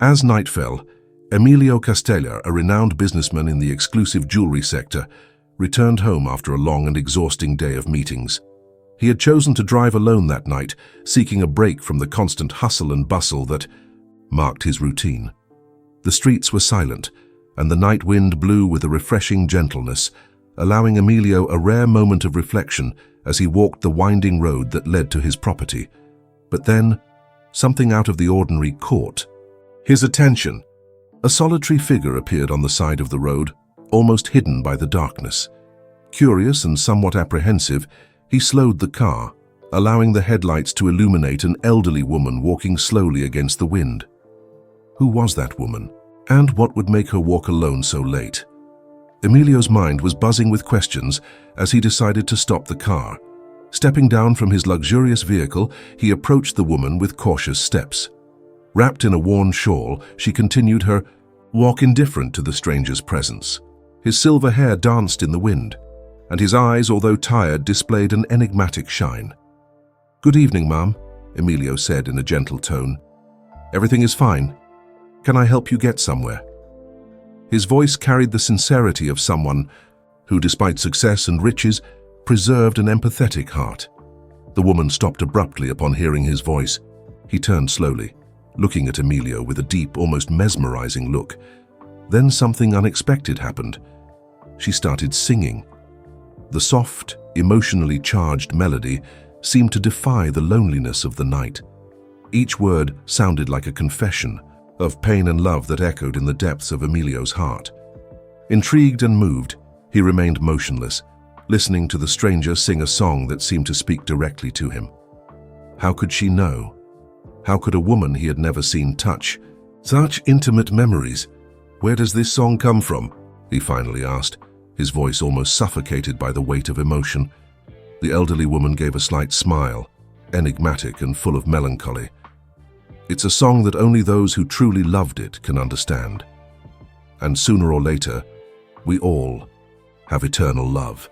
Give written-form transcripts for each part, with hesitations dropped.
As night fell, Emilio Casteller, a renowned businessman in the exclusive jewelry sector, returned home after a long and exhausting day of meetings. He had chosen to drive alone that night, seeking a break from the constant hustle and bustle that marked his routine. The streets were silent, and the night wind blew with a refreshing gentleness, allowing Emilio a rare moment of reflection as he walked the winding road that led to his property. But then, something out of the ordinary caught his attention. A solitary figure appeared on the side of the road, almost hidden by the darkness. Curious and somewhat apprehensive, he slowed the car, allowing the headlights to illuminate an elderly woman walking slowly against the wind. Who was that woman, and what would make her walk alone so late? Emilio's mind was buzzing with questions as he decided to stop the car. Stepping down from his luxurious vehicle, he approached the woman with cautious steps. Wrapped in a worn shawl, she continued her walk indifferent to the stranger's presence. His silver hair danced in the wind, and his eyes, although tired, displayed an enigmatic shine. "Good evening, ma'am," Emilio said in a gentle tone. "Everything is fine. Can I help you get somewhere?" His voice carried the sincerity of someone who, despite success and riches, preserved an empathetic heart. The woman stopped abruptly upon hearing his voice. He turned slowly, looking at Emilio with a deep, almost mesmerizing look. Then something unexpected happened. She started singing. The soft, emotionally charged melody seemed to defy the loneliness of the night. Each word sounded like a confession of pain and love that echoed in the depths of Emilio's heart. Intrigued and moved, he remained motionless, listening to the stranger sing a song that seemed to speak directly to him. How could she know? How could a woman he had never seen touch such intimate memories? "Where does this song come from?" he finally asked, his voice almost suffocated by the weight of emotion. The elderly woman gave a slight smile, enigmatic and full of melancholy. "It's a song that only those who truly loved it can understand. And sooner or later, we all have eternal love."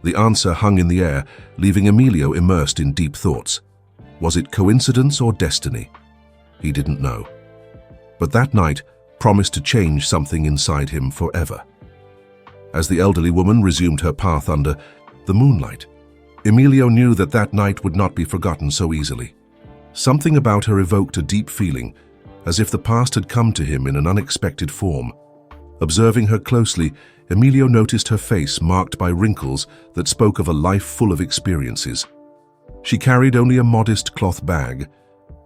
The answer hung in the air, leaving Emilio immersed in deep thoughts. Was it coincidence or destiny? He didn't know. But that night promised to change something inside him forever. As the elderly woman resumed her path under the moonlight, Emilio knew that that night would not be forgotten so easily. Something about her evoked a deep feeling, as if the past had come to him in an unexpected form. Observing her closely, Emilio noticed her face marked by wrinkles that spoke of a life full of experiences. She carried only a modest cloth bag,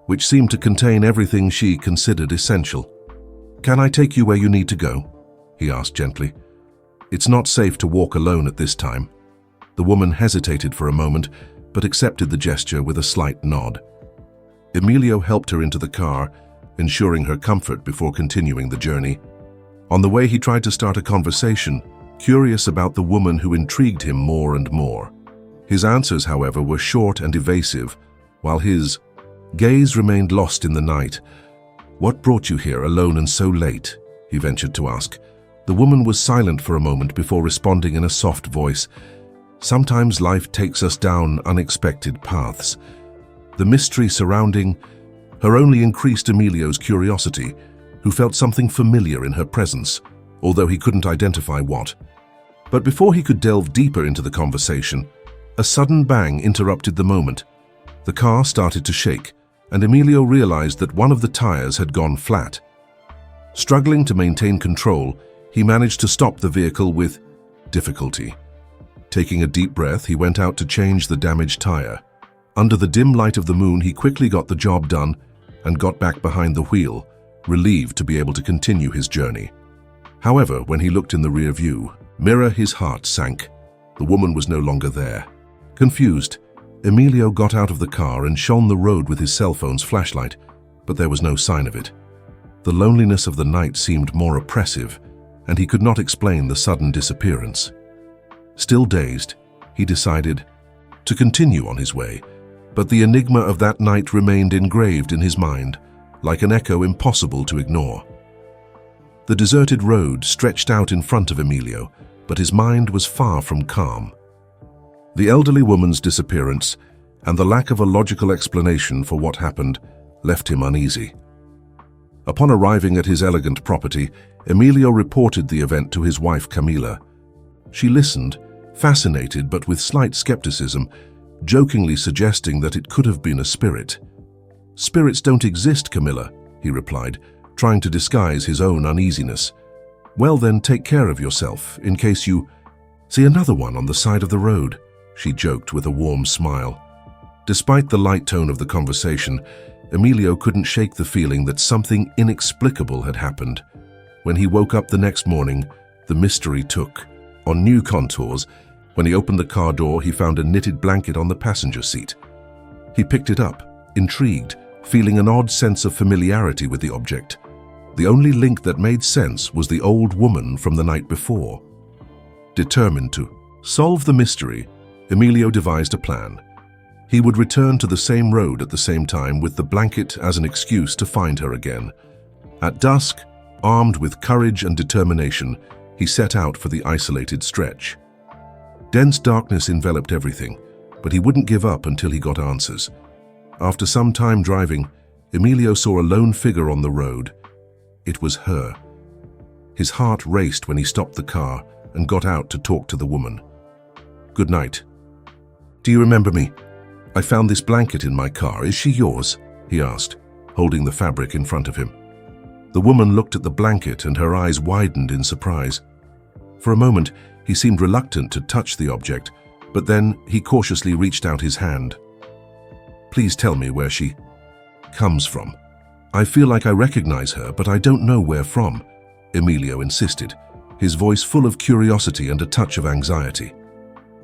which seemed to contain everything she considered essential. "Can I take you where you need to go?" he asked gently. "It's not safe to walk alone at this time." The woman hesitated for a moment, but accepted the gesture with a slight nod. Emilio helped her into the car, ensuring her comfort before continuing the journey. On the way, he tried to start a conversation, curious about the woman who intrigued him more and more. His answers, however, were short and evasive, while his gaze remained lost in the night. "What brought you here alone and so late?" he ventured to ask. The woman was silent for a moment before responding in a soft voice. "Sometimes life takes us down unexpected paths." The mystery surrounding her only increased Emilio's curiosity, who felt something familiar in her presence, although he couldn't identify what. But before he could delve deeper into the conversation, a sudden bang interrupted the moment. The car started to shake, and Emilio realized that one of the tires had gone flat. Struggling to maintain control, he managed to stop the vehicle with difficulty. Taking a deep breath, he went out to change the damaged tire. Under the dim light of the moon, he quickly got the job done and got back behind the wheel, relieved to be able to continue his journey. However, when he looked in the rear view mirror, his heart sank. The woman was no longer there. Confused, Emilio got out of the car and shone the road with his cell phone's flashlight, but there was no sign of it. The loneliness of the night seemed more oppressive, and he could not explain the sudden disappearance. Still dazed, he decided to continue on his way, but the enigma of that night remained engraved in his mind, like an echo impossible to ignore. The deserted road stretched out in front of Emilio, but his mind was far from calm. The elderly woman's disappearance and the lack of a logical explanation for what happened left him uneasy. Upon arriving at his elegant property, Emilio reported the event to his wife Camila. She listened, fascinated but with slight skepticism, jokingly suggesting that it could have been a spirit. "Spirits don't exist, Camilla," he replied, trying to disguise his own uneasiness. "Well then, take care of yourself, in case you see another one on the side of the road," she joked with a warm smile. Despite the light tone of the conversation, Emilio couldn't shake the feeling that something inexplicable had happened. When he woke up the next morning, the mystery took on new contours. When he opened the car door, he found a knitted blanket on the passenger seat. He picked it up, intrigued, feeling an odd sense of familiarity with the object. The only link that made sense was the old woman from the night before. Determined to solve the mystery, Emilio devised a plan. He would return to the same road at the same time with the blanket as an excuse to find her again. At dusk, armed with courage and determination, he set out for the isolated stretch. Dense darkness enveloped everything, but he wouldn't give up until he got answers. After some time driving, Emilio saw a lone figure on the road. It was her. His heart raced when he stopped the car and got out to talk to the woman. "Good night. Do you remember me? I found this blanket in my car. Is she yours?" he asked, holding the fabric in front of him. The woman looked at the blanket and her eyes widened in surprise. For a moment, he seemed reluctant to touch the object, but then he cautiously reached out his hand. "Please tell me where she comes from. I feel like I recognize her, but I don't know where from," Emilio insisted, his voice full of curiosity and a touch of anxiety.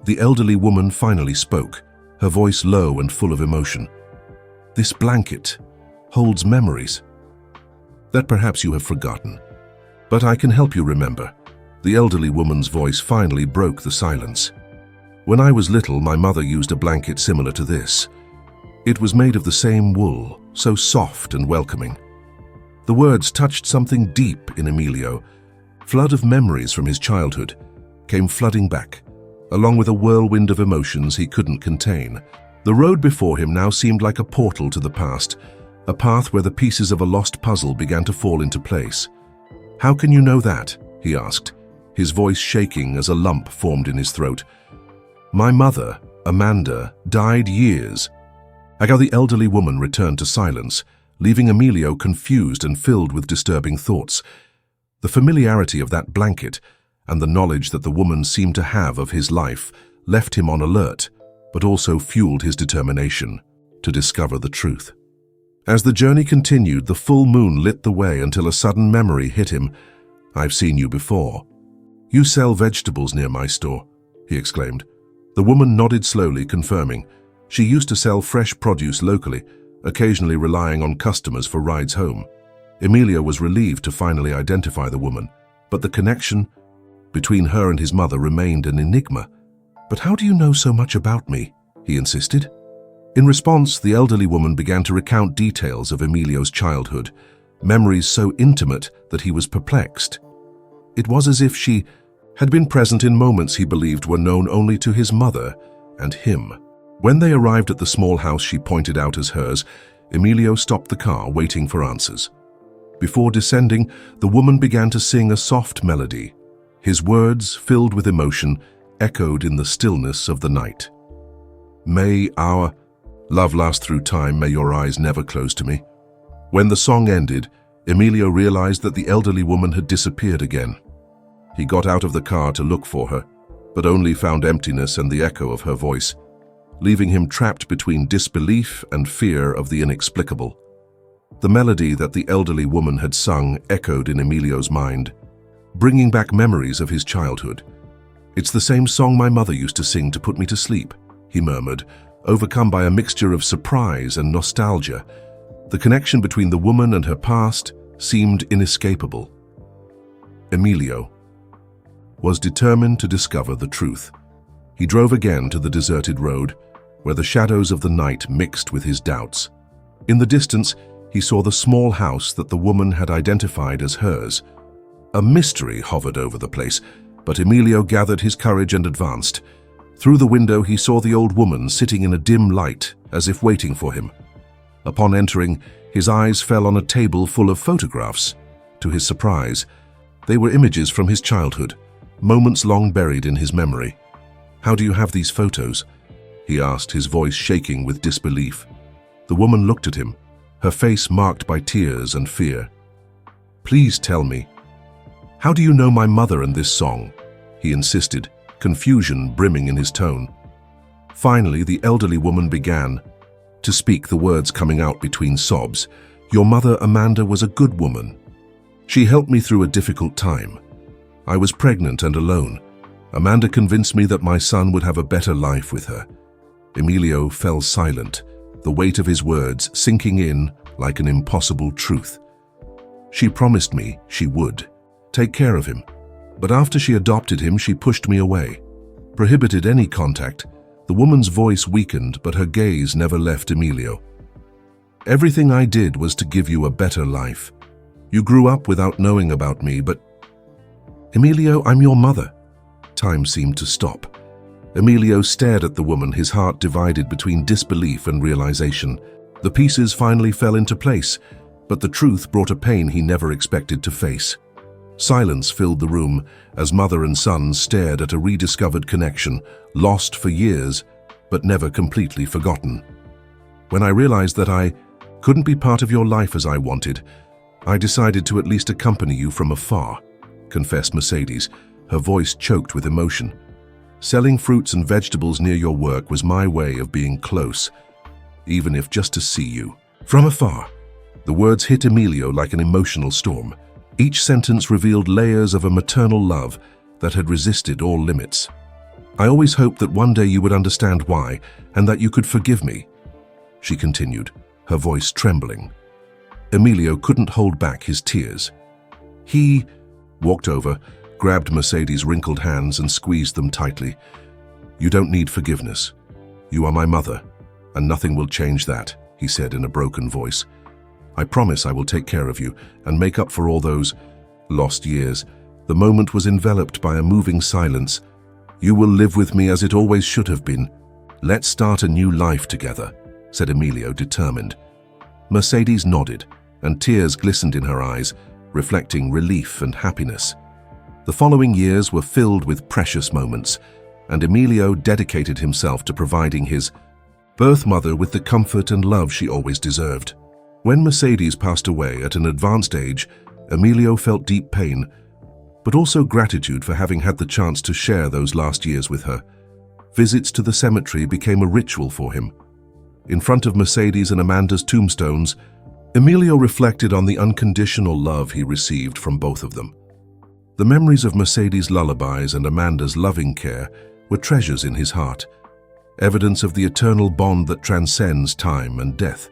The elderly woman finally spoke, her voice low and full of emotion. "This blanket holds memories that perhaps you have forgotten, but I can help you remember." The elderly woman's voice finally broke the silence. "When I was little, my mother used a blanket similar to this. It was made of the same wool, so soft and welcoming." The words touched something deep in Emilio. Flood of memories from his childhood came flooding back, along with a whirlwind of emotions he couldn't contain. The road before him now seemed like a portal to the past, a path where the pieces of a lost puzzle began to fall into place. "How can you know that?" he asked, his voice shaking as a lump formed in his throat. "My mother, Amanda, died years ago." The elderly woman returned to silence, leaving Emilio confused and filled with disturbing thoughts. The familiarity of that blanket and the knowledge that the woman seemed to have of his life left him on alert, but also fueled his determination to discover the truth. As the journey continued, the full moon lit the way until a sudden memory hit him. "I've seen you before. You sell vegetables near my store," he exclaimed. The woman nodded slowly, confirming. She used to sell fresh produce locally, occasionally relying on customers for rides home. Emilio was relieved to finally identify the woman, but the connection between her and his mother remained an enigma. "But how do you know so much about me?" he insisted. In response, the elderly woman began to recount details of Emilio's childhood, memories so intimate that he was perplexed. It was as if she had been present in moments he believed were known only to his mother and him. When they arrived at the small house she pointed out as hers, Emilio stopped the car, waiting for answers. Before descending, the woman began to sing a soft melody. His words, filled with emotion, echoed in the stillness of the night. "May our love last through time, may your eyes never close to me." When the song ended, Emilio realized that the elderly woman had disappeared again. He got out of the car to look for her, but only found emptiness and the echo of her voice, leaving him trapped between disbelief and fear of the inexplicable. The melody that the elderly woman had sung echoed in Emilio's mind, bringing back memories of his childhood. "It's the same song my mother used to sing to put me to sleep," he murmured, overcome by a mixture of surprise and nostalgia. The connection between the woman and her past seemed inescapable. Emilio was determined to discover the truth. He drove again to the deserted road, where the shadows of the night mixed with his doubts. In the distance, he saw the small house that the woman had identified as hers. A mystery hovered over the place, but Emilio gathered his courage and advanced. Through the window, he saw the old woman sitting in a dim light, as if waiting for him. Upon entering, his eyes fell on a table full of photographs. To his surprise, they were images from his childhood, moments long buried in his memory. "How do you have these photos?" he asked, his voice shaking with disbelief. The woman looked at him, her face marked by tears and fear. "Please tell me. How do you know my mother and this song?" he insisted, confusion brimming in his tone. Finally, the elderly woman began to speak, the words coming out between sobs. "Your mother, Amanda, was a good woman. She helped me through a difficult time. I was pregnant and alone. Amanda convinced me that my son would have a better life with her." Emilio fell silent, the weight of his words sinking in like an impossible truth. "She promised me she would take care of him, but after she adopted him, she pushed me away, prohibited any contact." The woman's voice weakened, but her gaze never left Emilio. "Everything I did was to give you a better life. You grew up without knowing about me, but—" "Emilio, I'm your mother." Time seemed to stop. Emilio stared at the woman, his heart divided between disbelief and realization. The pieces finally fell into place, but the truth brought a pain he never expected to face. Silence filled the room as mother and son stared at a rediscovered connection, lost for years, but never completely forgotten. "When I realized that I couldn't be part of your life as I wanted, I decided to at least accompany you from afar," confessed Mercedes, her voice choked with emotion. "Selling fruits and vegetables near your work was my way of being close, even if just to see you. From afar." The words hit Emilio like an emotional storm. Each sentence revealed layers of a maternal love that had resisted all limits. "I always hoped that one day you would understand why, and that you could forgive me," she continued, her voice trembling. Emilio couldn't hold back his tears. He walked over, grabbed Mercedes' wrinkled hands and squeezed them tightly. "You don't need forgiveness. You are my mother, and nothing will change that," he said in a broken voice. "I promise I will take care of you and make up for all those lost years." The moment was enveloped by a moving silence. "You will live with me as it always should have been. Let's start a new life together," said Emilio, determined. Mercedes nodded, and tears glistened in her eyes, reflecting relief and happiness. The following years were filled with precious moments, and Emilio dedicated himself to providing his birth mother with the comfort and love she always deserved. When Mercedes passed away at an advanced age, Emilio felt deep pain, but also gratitude for having had the chance to share those last years with her. Visits to the cemetery became a ritual for him. In front of Mercedes and Amanda's tombstones, Emilio reflected on the unconditional love he received from both of them. The memories of Mercedes' lullabies and Amanda's loving care were treasures in his heart, evidence of the eternal bond that transcends time and death.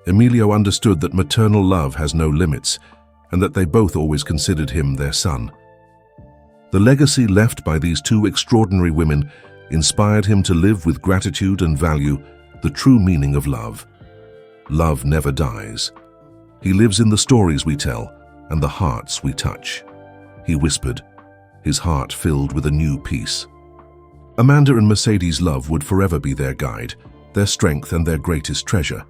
Emilio understood that maternal love has no limits, and that they both always considered him their son. The legacy left by these two extraordinary women inspired him to live with gratitude and value the true meaning of love. Love never dies. He lives in the stories we tell and the hearts we touch," he whispered, his heart filled with a new peace. Amanda and Mercedes' love would forever be their guide, their strength and their greatest treasure.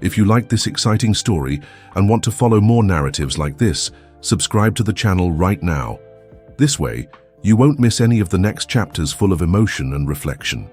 If you like this exciting story and want to follow more narratives like this, subscribe to the channel right now. This way, you won't miss any of the next chapters full of emotion and reflection.